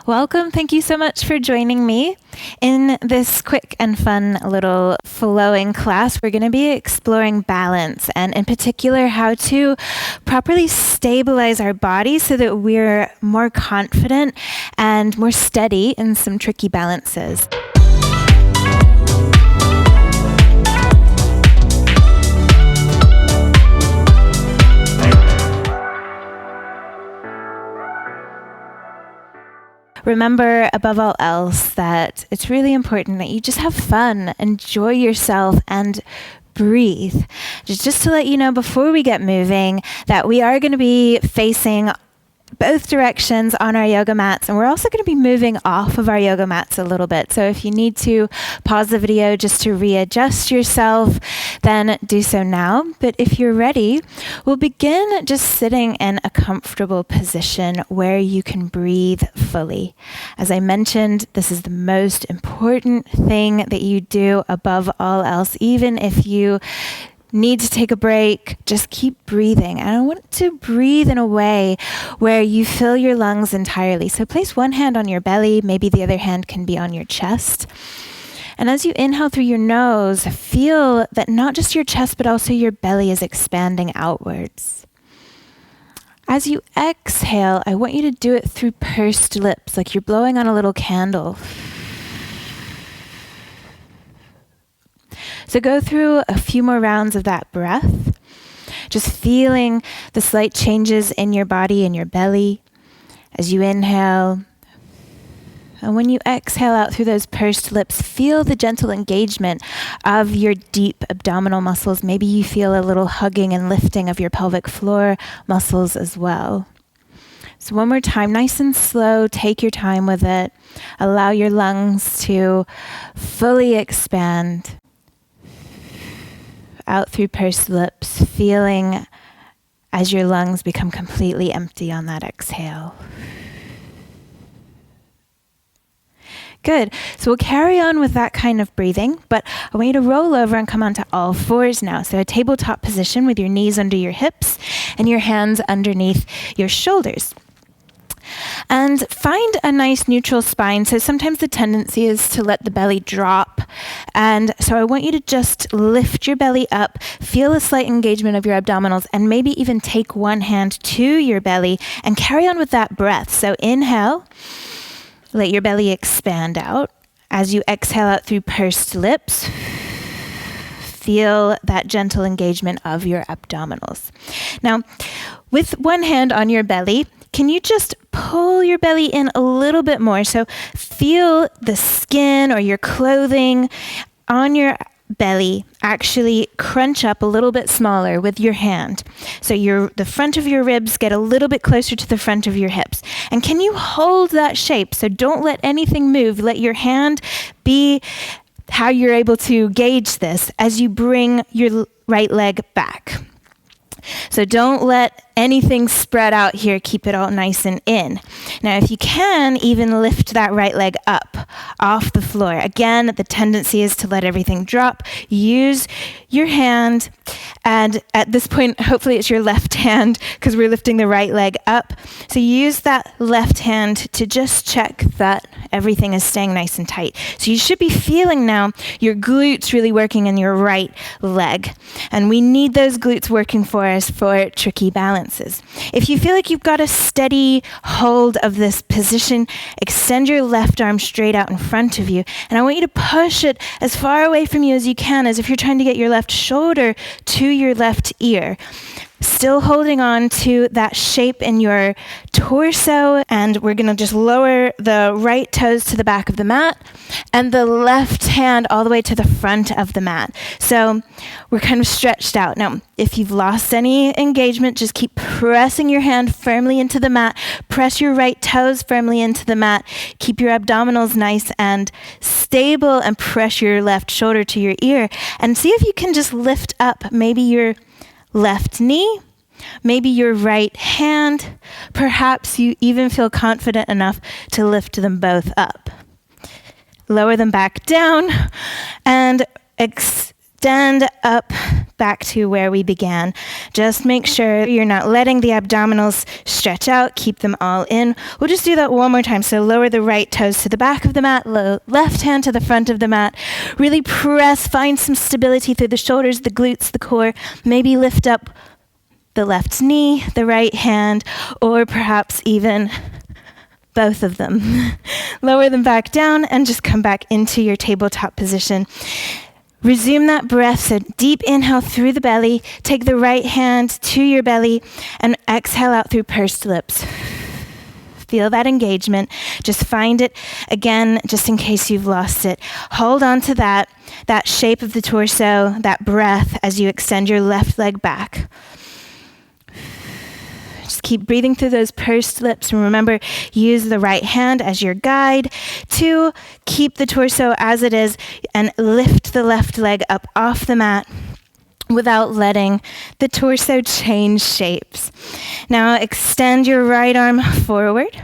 Welcome. Thank you so much for joining me. In this quick and fun little flowing class, we're going to be exploring balance and in particular how to properly stabilize our body so that we're more confident and more steady in some tricky balances. Remember, above all else, that it's really important that you just have fun, enjoy yourself, and breathe. Just to let you know before we get moving that we are going to be facing both directions on our yoga mats, and we're also going to be moving off of our yoga mats a little bit. So if you need to pause the video just to readjust yourself, then do so now. But if you're ready, we'll begin just sitting in a comfortable position where you can breathe fully. As I mentioned, this is the most important thing that you do above all else. Even if you need to take a break, just keep breathing. And I want to breathe in a way where you fill your lungs entirely. So place one hand on your belly, maybe the other hand can be on your chest. And as you inhale through your nose, feel that not just your chest, but also your belly is expanding outwards. As you exhale, I want you to do it through pursed lips, like you're blowing on a little candle. So go through a few more rounds of that breath, just feeling the slight changes in your body and your belly as you inhale. And when you exhale out through those pursed lips, feel the gentle engagement of your deep abdominal muscles. Maybe you feel a little hugging and lifting of your pelvic floor muscles as well. So one more time, nice and slow, take your time with it. Allow your lungs to fully expand. Out through pursed lips, feeling as your lungs become completely empty on that exhale. Good. So we'll carry on with that kind of breathing, but I want you to roll over and come onto all fours now. So a tabletop position with your knees under your hips and your hands underneath your shoulders. And find a nice neutral spine. So sometimes the tendency is to let the belly drop. And so I want you to just lift your belly up, feel a slight engagement of your abdominals, and maybe even take one hand to your belly and carry on with that breath. So inhale, let your belly expand out. As you exhale out through pursed lips, feel that gentle engagement of your abdominals. Now, with one hand on your belly, can you just pull your belly in a little bit more? So feel the skin or your clothing on your belly actually crunch up a little bit smaller with your hand. So the front of your ribs get a little bit closer to the front of your hips. And can you hold that shape? So don't let anything move. Let your hand be how you're able to gauge this as you bring your right leg back. So don't let anything spread out here. Keep it all nice and in. Now, if you can, even lift that right leg up off the floor. Again, the tendency is to let everything drop. Use your hand. And at this point, hopefully it's your left hand because we're lifting the right leg up. So use that left hand to just check that everything is staying nice and tight. So you should be feeling now your glutes really working in your right leg. And we need those glutes working for us for tricky balances. If you feel like you've got a steady hold of this position, extend your left arm straight out in front of you. And I want you to push it as far away from you as you can, as if you're trying to get your left shoulder to your left ear. Still holding on to that shape in your torso, and we're going to just lower the right toes to the back of the mat and the left hand all the way to the front of the mat. So we're kind of stretched out. Now, if you've lost any engagement, just keep pressing your hand firmly into the mat. Press your right toes firmly into the mat. Keep your abdominals nice and stable and press your left shoulder to your ear. And see if you can just lift up maybe your left knee, maybe your right hand. Perhaps you even feel confident enough to lift them both up. Lower them back down and extend up back to where we began. Just make sure you're not letting the abdominals stretch out. Keep them all in. We'll just do that one more time. So lower the right toes to the back of the mat, left hand to the front of the mat. Really press, find some stability through the shoulders, the glutes, the core. Maybe lift up the left knee, the right hand, or perhaps even both of them. Lower them back down and just come back into your tabletop position. Resume that breath, so deep inhale through the belly. Take the right hand to your belly and exhale out through pursed lips. Feel that engagement. Just find it again, just in case you've lost it. Hold on to that shape of the torso, that breath as you extend your left leg back. Just keep breathing through those pursed lips. And remember, use the right hand as your guide to keep the torso as it is and lift the left leg up off the mat without letting the torso change shapes. Now extend your right arm forward.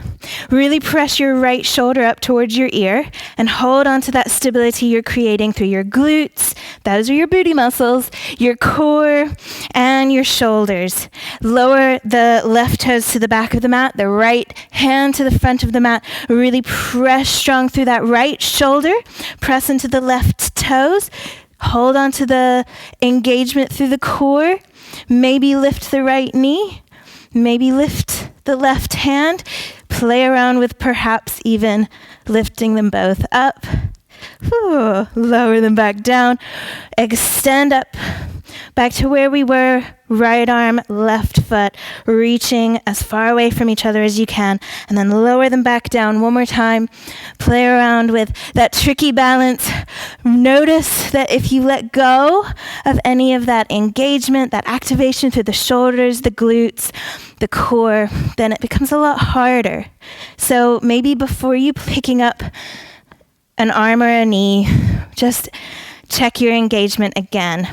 Really press your right shoulder up towards your ear and hold on to that stability you're creating through your glutes. Those are your booty muscles, your core, and your shoulders. Lower the left toes to the back of the mat, the right hand to the front of the mat. Really press strong through that right shoulder. Press into the left toes. Hold on to the engagement through the core. Maybe lift the right knee. Maybe lift the left hand. Play around with perhaps even lifting them both up. Lower them back down. Extend up back to where we were. Right arm, left foot, reaching as far away from each other as you can. And then lower them back down one more time. Play around with that tricky balance. Notice that if you let go of any of that engagement, that activation through the shoulders, the glutes, the core, then it becomes a lot harder. So maybe before you picking up an arm or a knee, just check your engagement again.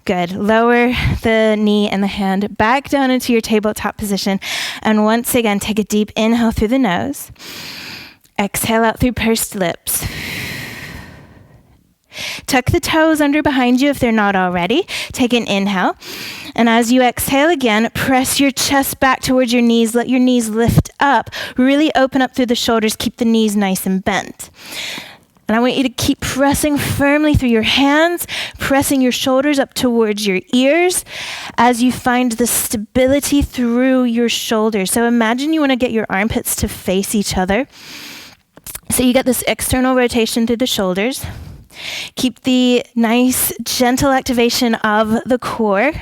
Good. Lower the knee and the hand back down into your tabletop position. And once again, take a deep inhale through the nose. Exhale out through pursed lips. Tuck the toes under behind you if they're not already. Take an inhale. And as you exhale again, press your chest back towards your knees. Let your knees lift up. Really open up through the shoulders. Keep the knees nice and bent. And I want you to keep pressing firmly through your hands, pressing your shoulders up towards your ears as you find the stability through your shoulders. So imagine you want to get your armpits to face each other. So you get this external rotation through the shoulders. Keep the nice, gentle activation of the core.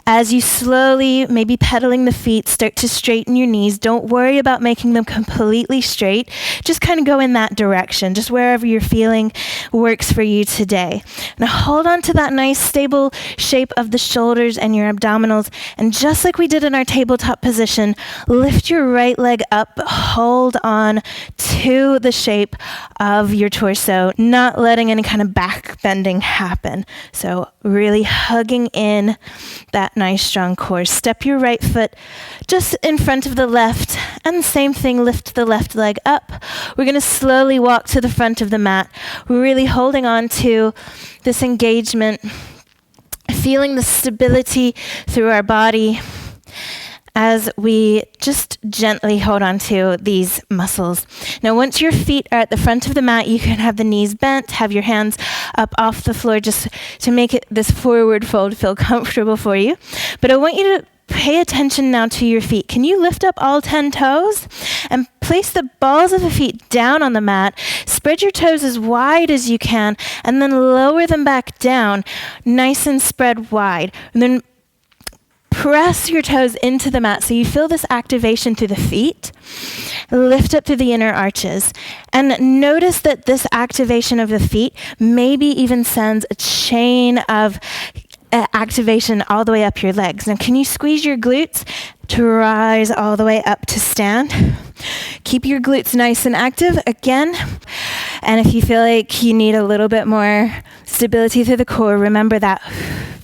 As you slowly, maybe pedaling the feet, start to straighten your knees. Don't worry about making them completely straight. Just kind of go in that direction, just wherever you're feeling works for you today. Now hold on to that nice, stable shape of the shoulders and your abdominals. And just like we did in our tabletop position, lift your right leg up. Hold on to the shape of your torso, not letting any kind of back bending happen. So really hugging in that nice strong core. Step your right foot just in front of the left, and same thing, lift the left leg up. We're going to slowly walk to the front of the mat. We're really holding on to this engagement, feeling the stability through our body as we just gently hold on to these muscles. Now, once your feet are at the front of the mat, you can have the knees bent, have your hands up off the floor just to make it this forward fold feel comfortable for you. But I want you to pay attention now to your feet. Can you lift up all 10 toes and place the balls of the feet down on the mat? Spread your toes as wide as you can and then lower them back down, nice and spread wide. And then press your toes into the mat so you feel this activation through the feet. Lift up through the inner arches. And notice that this activation of the feet maybe even sends a chain of activation all the way up your legs. Now, can you squeeze your glutes to rise all the way up to stand? Keep your glutes nice and active again. And if you feel like you need a little bit more stability through the core, remember that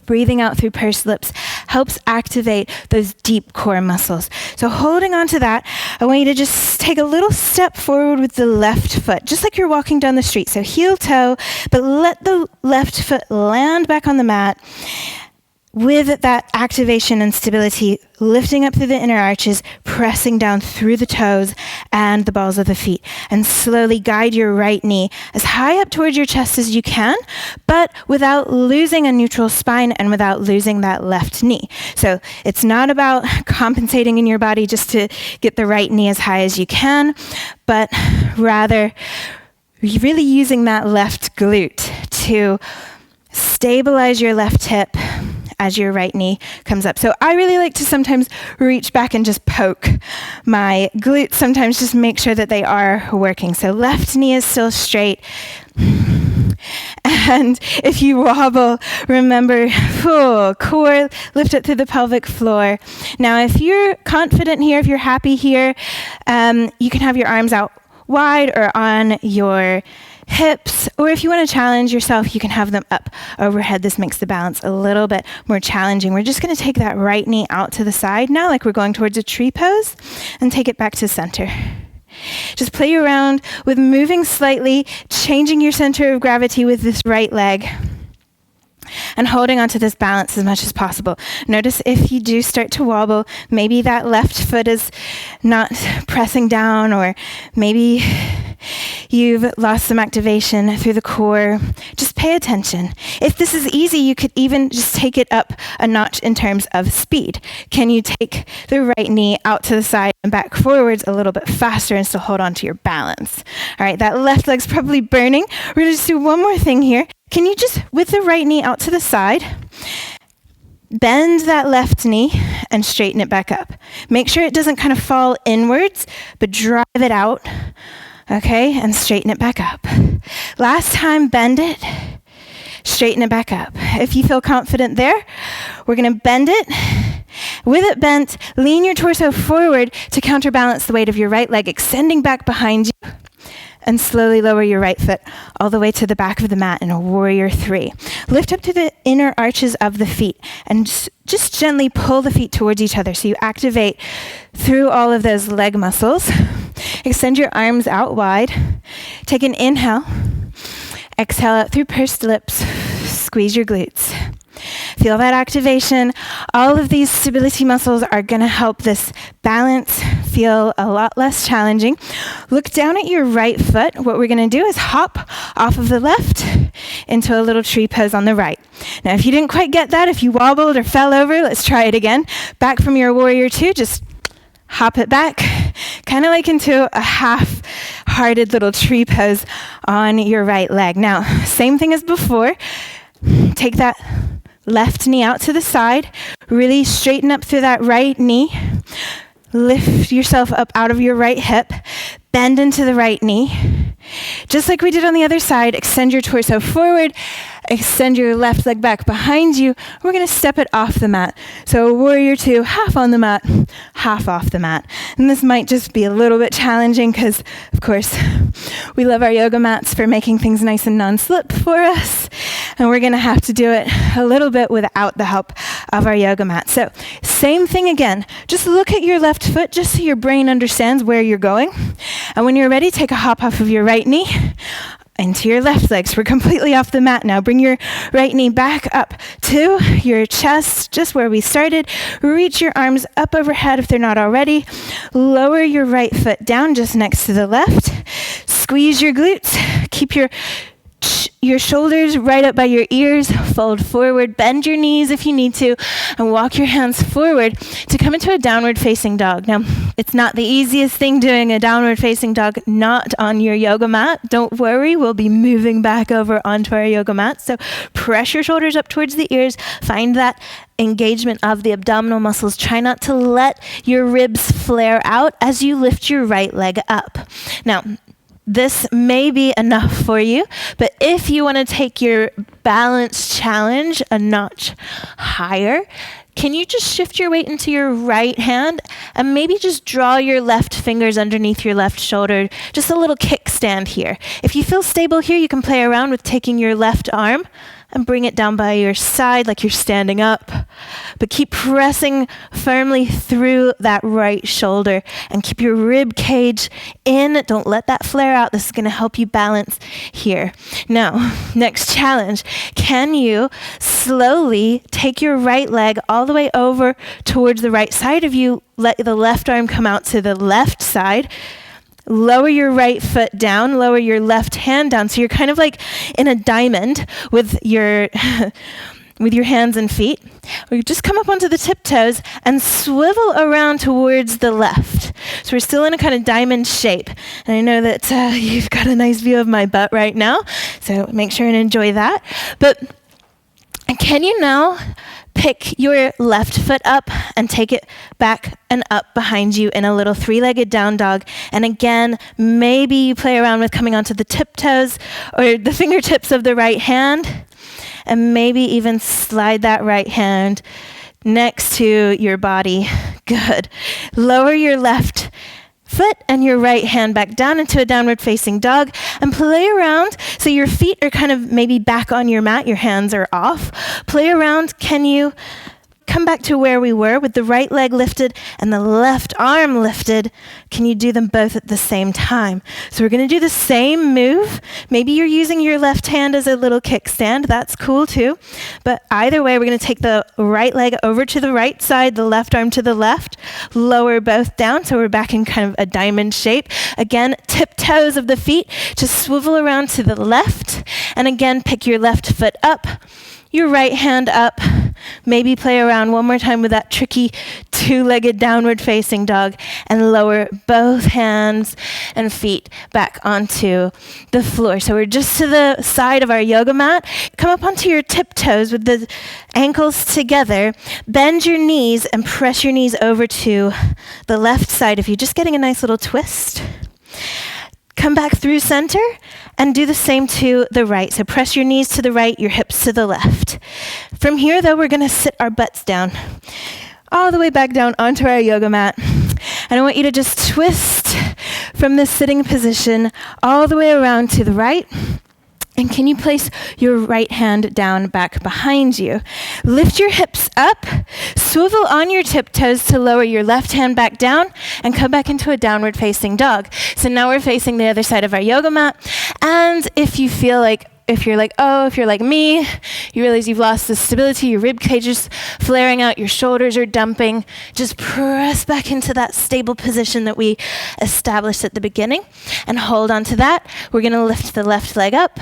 breathing out through pursed lips helps activate those deep core muscles. So holding on to that, I want you to just take a little step forward with the left foot, just like you're walking down the street. So heel toe, but let the left foot land back on the mat. with that activation and stability, lifting up through the inner arches, pressing down through the toes and the balls of the feet, and slowly guide your right knee as high up towards your chest as you can, but without losing a neutral spine and without losing that left knee. So it's not about compensating in your body just to get the right knee as high as you can, but rather really using that left glute to stabilize your left hip as your right knee comes up. So I really like to sometimes reach back and just poke my glutes, sometimes just make sure that they are working. So left knee is still straight. And if you wobble, remember, core, lift it through the pelvic floor. Now, if you're confident here, if you're happy here, you can have your arms out wide or on your hips, or if you want to challenge yourself, you can have them up overhead. This makes the balance a little bit more challenging. We're just going to take that right knee out to the side now, like we're going towards a tree pose, and take it back to center. Just play around with moving slightly, changing your center of gravity with this right leg, and holding onto this balance as much as possible. Notice if you do start to wobble, maybe that left foot is not pressing down, or maybe you've lost some activation through the core. Just pay attention. If this is easy, you could even just take it up a notch in terms of speed. Can you take the right knee out to the side and back forwards a little bit faster and still hold on to your balance? All right, that left leg's probably burning. We're going to just do one more thing here. Can you just, with the right knee out to the side, bend that left knee and straighten it back up. Make sure it doesn't kind of fall inwards, but drive it out, okay, and straighten it back up. Last time, bend it, straighten it back up. If you feel confident there, we're going to bend it. With it bent, lean your torso forward to counterbalance the weight of your right leg, extending back behind you. And slowly lower your right foot all the way to the back of the mat in a warrior 3. Lift up to the inner arches of the feet and just gently pull the feet towards each other so you activate through all of those leg muscles. Extend your arms out wide. Take an inhale. Exhale out through pursed lips. Squeeze your glutes. Feel that activation. All of these stability muscles are going to help this balance feel a lot less challenging. Look down at your right foot. What we're going to do is hop off of the left into a little tree pose on the right. Now, if you didn't quite get that, if you wobbled or fell over, let's try it again. Back from your warrior 2, just hop it back, kind of like into a half-hearted little tree pose on your right leg. Now, same thing as before. Take that left knee out to the side. Really straighten up through that right knee. Lift yourself up out of your right hip. Bend into the right knee. Just like we did on the other side, extend your torso forward. Extend your left leg back behind you. We're going to step it off the mat. So warrior 2, half on the mat, half off the mat. And this might just be a little bit challenging because, of course, we love our yoga mats for making things nice and non-slip for us. And we're going to have to do it a little bit without the help of our yoga mat. So same thing again. Just look at your left foot just so your brain understands where you're going. And when you're ready, take a hop off of your right knee into your left leg. So we're completely off the mat now. Bring your right knee back up to your chest, just where we started. Reach your arms up overhead if they're not already. Lower your right foot down just next to the left. Squeeze your glutes. Keep your shoulders right up by your ears. Fold forward. Bend your knees if you need to. And walk your hands forward to come into a downward facing dog. Now, it's not the easiest thing doing a downward facing dog not on your yoga mat. Don't worry. We'll be moving back over onto our yoga mat. So press your shoulders up towards the ears. Find that engagement of the abdominal muscles. Try not to let your ribs flare out as you lift your right leg up. Now, this may be enough for you, but if you want to take your balance challenge a notch higher, can you just shift your weight into your right hand and maybe just draw your left fingers underneath your left shoulder, just a little kickstand here. If you feel stable here, you can play around with taking your left arm and bring it down by your side like you're standing up. But keep pressing firmly through that right shoulder and keep your rib cage in. Don't let that flare out. This is going to help you balance here. Now, next challenge. Can you slowly take your right leg all the way over towards the right side of you? Let the left arm come out to the left side. Lower your right foot down, lower your left hand down. So you're kind of like in a diamond with your with your hands and feet. Or you just come up onto the tiptoes and swivel around towards the left. So we're still in a kind of diamond shape. And I know that you've got a nice view of my butt right now, so make sure and enjoy that. But can you now pick your left foot up and take it back and up behind you in a little three-legged down dog? And again, maybe you play around with coming onto the tiptoes or the fingertips of the right hand, and maybe even slide that right hand next to your body. Good. Lower your left foot and your right hand back down into a downward facing dog and play around. So your feet are kind of maybe back on your mat, your hands are off. Play around. Can you come back to where we were with the right leg lifted and the left arm lifted? Can you do them both at the same time? So we're going to do the same move. Maybe you're using your left hand as a little kickstand. That's cool too. But either way, we're going to take the right leg over to the right side, the left arm to the left, lower both down. So we're back in kind of a diamond shape. Again, tiptoes of the feet, just swivel around to the left. And again, pick your left foot up, your right hand up. Maybe play around one more time with that tricky two-legged downward facing dog and lower both hands and feet back onto the floor. So we're just to the side of our yoga mat. Come up onto your tiptoes with the ankles together. Bend your knees and press your knees over to the left side of you, just getting a nice little twist. Come back through center and do the same to the right. So press your knees to the right, your hips to the left. From here, though, we're going to sit our butts down, all the way back down onto our yoga mat. And I want you to just twist from this sitting position all the way around to the right. And can you place your right hand down back behind you? Lift your hips up, swivel on your tiptoes to lower your left hand back down, and come back into a downward facing dog. So now we're facing the other side of our yoga mat. And if you're like me, you realize you've lost the stability, your rib cage is flaring out, your shoulders are dumping, just press back into that stable position that we established at the beginning and hold on to that. We're going to lift the left leg up.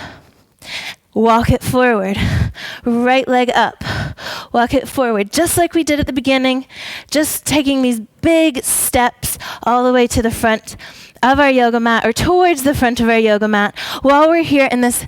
Walk it forward. Right leg up. Walk it forward, just like we did at the beginning, just taking these big steps all the way to the front of our yoga mat or towards the front of our yoga mat. While we're here in this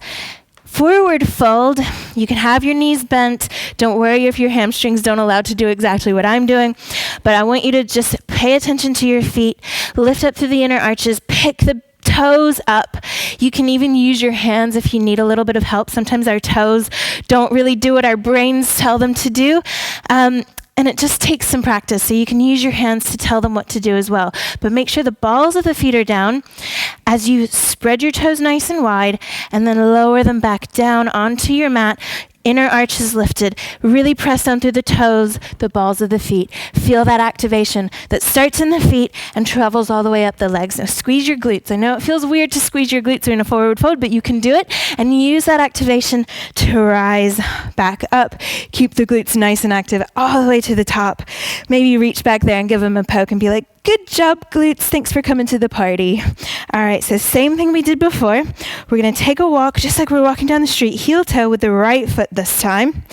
forward fold, you can have your knees bent. Don't worry if your hamstrings don't allow to do exactly what I'm doing, but I want you to just pay attention to your feet, lift up through the inner arches, pick the toes up. You can even use your hands if you need a little bit of help. Sometimes our toes don't really do what our brains tell them to do. And it just takes some practice. So you can use your hands to tell them what to do as well. But make sure the balls of the feet are down as you spread your toes nice and wide and then lower them back down onto your mat. Inner arches lifted. Really press down through the toes, the balls of the feet. Feel that activation that starts in the feet and travels all the way up the legs. Now squeeze your glutes. I know it feels weird to squeeze your glutes in a forward fold, but you can do it and use that activation to rise back up. Keep the glutes nice and active all the way to the top. Maybe reach back there and give them a poke and be like, good job, glutes. Thanks for coming to the party. All right, so same thing we did before. We're going to take a walk just like we're walking down the street, heel toe with the right foot this time.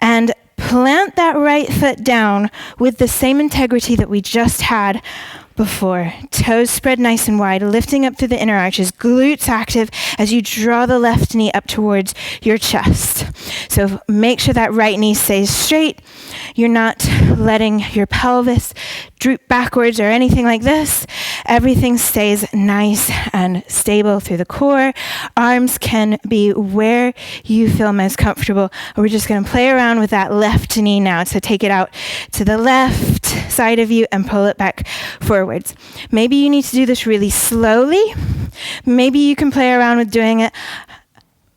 And plant that right foot down with the same integrity that we just had before. Toes spread nice and wide, lifting up through the inner arches, glutes active as you draw the left knee up towards your chest. So make sure that right knee stays straight. You're not letting your pelvis droop backwards or anything like this. Everything stays nice and stable through the core. Arms can be where you feel most comfortable. We're just going to play around with that left knee now. So take it out to the left side of you and pull it back forwards. Maybe you need to do this really slowly. Maybe you can play around with doing it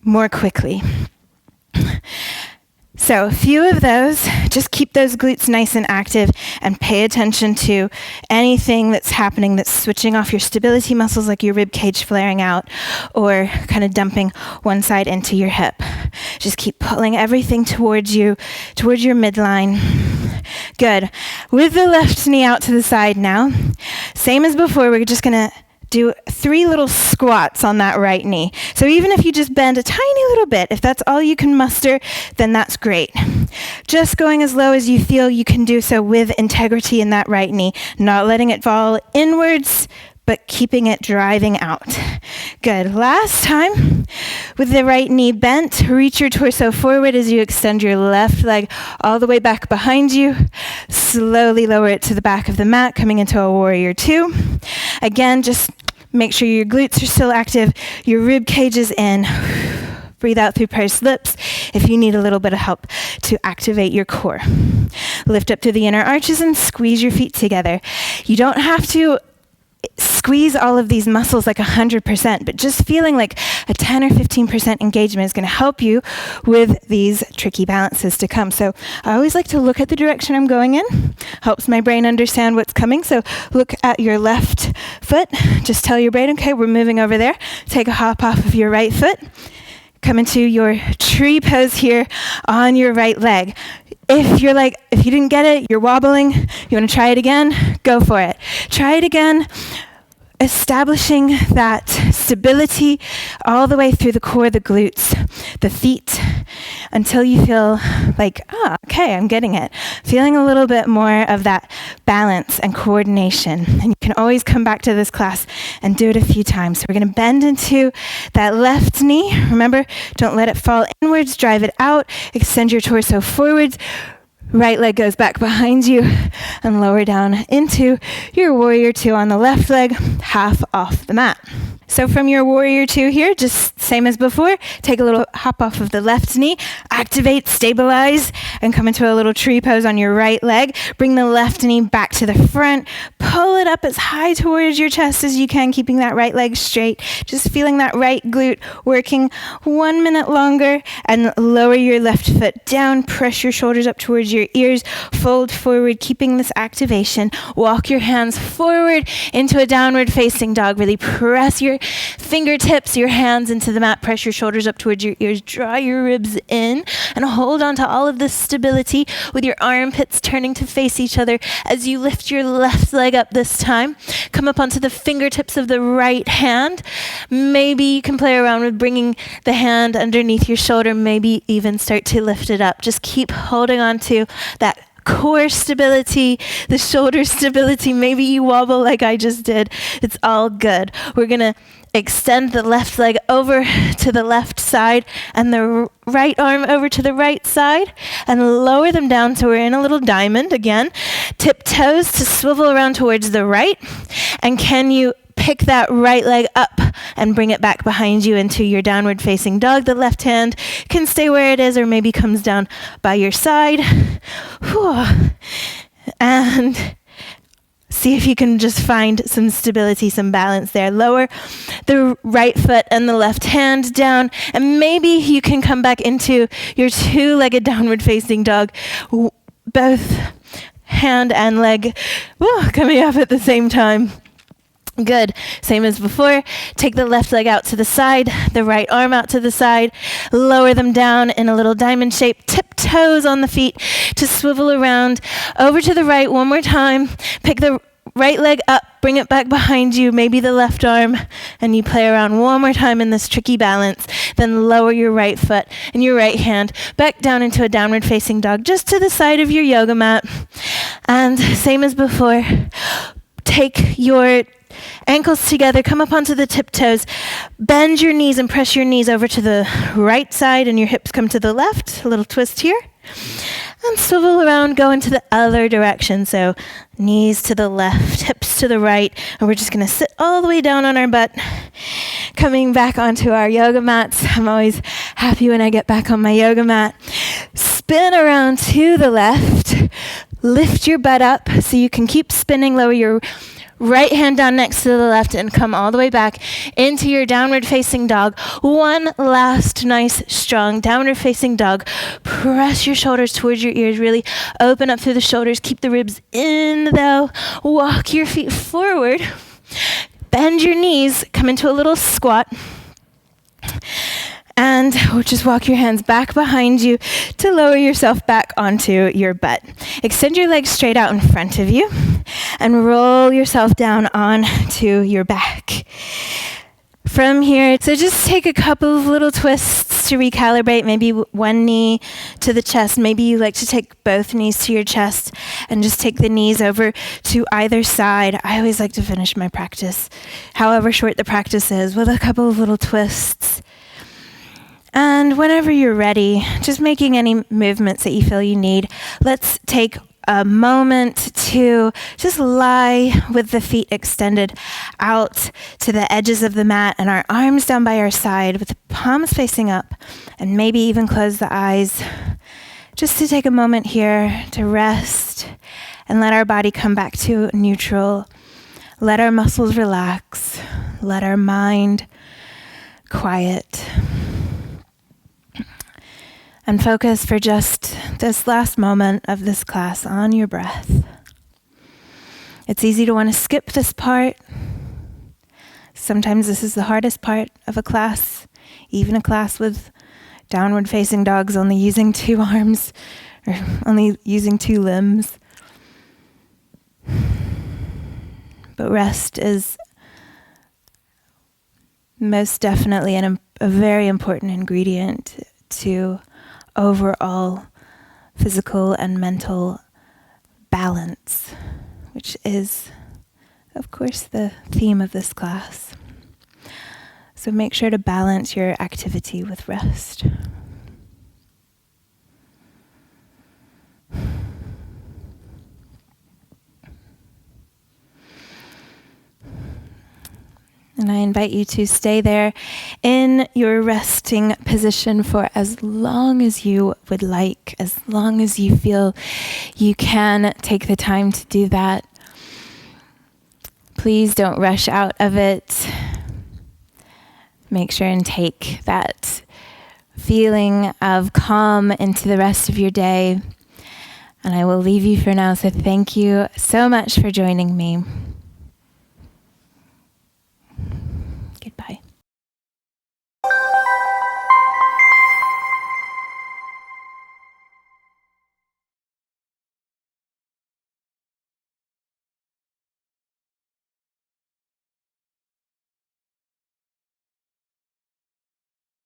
more quickly. So a few of those, just keep those glutes nice and active and pay attention to anything that's happening that's switching off your stability muscles, like your rib cage flaring out or kind of dumping one side into your hip. Just keep pulling everything towards you, towards your midline. Good. With the left knee out to the side now, same as before, we're just gonna do 3 little squats on that right knee. So even if you just bend a tiny little bit, if that's all you can muster, then that's great. Just going as low as you feel you can do so with integrity in that right knee, not letting it fall inwards, but keeping it driving out. Good. Last time, with the right knee bent, reach your torso forward as you extend your left leg all the way back behind you. Slowly lower it to the back of the mat, coming into a warrior 2. Again, just make sure your glutes are still active, your rib cage is in. Breathe out through pursed lips if you need a little bit of help to activate your core. Lift up through the inner arches and squeeze your feet together. You don't have to squeeze all of these muscles like 100%, but just feeling like a 10 or 15% engagement is going to help you with these tricky balances to come. So I always like to look at the direction I'm going in. Helps my brain understand what's coming. So look at your left foot. Just tell your brain, okay, we're moving over there. Take a hop off of your right foot. Come into your tree pose here on your right leg. If you didn't get it, you're wobbling, you want to try it again, go for it. Try it again, establishing that stability all the way through the core, the glutes, the feet, until you feel like, okay, I'm getting it. Feeling a little bit more of that balance and coordination. And you can always come back to this class and do it a few times. So we're going to bend into that left knee. Remember, don't let it fall inwards, drive it out, extend your torso forwards. Right leg goes back behind you and lower down into your warrior 2 on the left leg, half off the mat. So from your warrior 2 here, just same as before, take a little hop off of the left knee, activate, stabilize, and come into a little tree pose on your right leg. Bring the left knee back to the front, pull it up as high towards your chest as you can, keeping that right leg straight, just feeling that right glute working 1 minute longer, and lower your left foot down, press your shoulders up towards your ears, fold forward, keeping this activation. Walk your hands forward into a downward facing dog. Really press your fingertips, your hands into the mat, press your shoulders up towards your ears, draw your ribs in, and hold on to all of this stability with your armpits turning to face each other as you lift your left leg up this time. Come up onto the fingertips of the right hand. Maybe you can play around with bringing the hand underneath your shoulder, maybe even start to lift it up. Just keep holding on to that core stability, the shoulder stability. Maybe you wobble like I just did. It's all good. We're going to extend the left leg over to the left side and the right arm over to the right side and lower them down so we're in a little diamond again. Tip toes to swivel around towards the right. And can you pick that right leg up and bring it back behind you into your downward facing dog? The left hand can stay where it is or maybe comes down by your side. Whew. And see if you can just find some stability, some balance there. Lower the right foot and the left hand down, and maybe you can come back into your 2-legged downward facing dog. Both hand and leg coming up at the same time. Good. Same as before. Take the left leg out to the side, the right arm out to the side, lower them down in a little diamond shape, tip toes on the feet to swivel around over to the right one more time. Pick the right leg up, bring it back behind you, maybe the left arm, and you play around one more time in this tricky balance. Then lower your right foot and your right hand back down into a downward facing dog just to the side of your yoga mat. And same as before, take your ankles together, come up onto the tiptoes, bend your knees and press your knees over to the right side and your hips come to the left. A little twist here. And swivel around, go into the other direction. So knees to the left, hips to the right. And we're just going to sit all the way down on our butt, coming back onto our yoga mats. I'm always happy when I get back on my yoga mat. Spin around to the left. Lift your butt up so you can keep spinning. Lower your right hand down next to the left, and come all the way back into your downward facing dog. One last nice, strong downward facing dog. Press your shoulders towards your ears. Really open up through the shoulders. Keep the ribs in, though. Walk your feet forward. Bend your knees. Come into a little squat. And just walk your hands back behind you to lower yourself back onto your butt. Extend your legs straight out in front of you and roll yourself down onto your back. From here, so just take a couple of little twists to recalibrate, maybe one knee to the chest. Maybe you like to take both knees to your chest and just take the knees over to either side. I always like to finish my practice, however short the practice is, with a couple of little twists. And whenever you're ready, just making any movements that you feel you need, let's take a moment to just lie with the feet extended out to the edges of the mat and our arms down by our side with the palms facing up, and maybe even close the eyes, just to take a moment here to rest and let our body come back to neutral. Let our muscles relax. Let our mind quiet. And focus for just this last moment of this class on your breath. It's easy to want to skip this part. Sometimes this is the hardest part of a class, even a class with downward facing dogs only using 2 arms or only using 2 limbs. But rest is most definitely a very important ingredient to overall physical and mental balance, which is, of course, the theme of this class. So make sure to balance your activity with rest. And I invite you to stay there in your resting position for as long as you would like, as long as you feel you can take the time to do that. Please don't rush out of it. Make sure and take that feeling of calm into the rest of your day. And I will leave you for now, so thank you so much for joining me.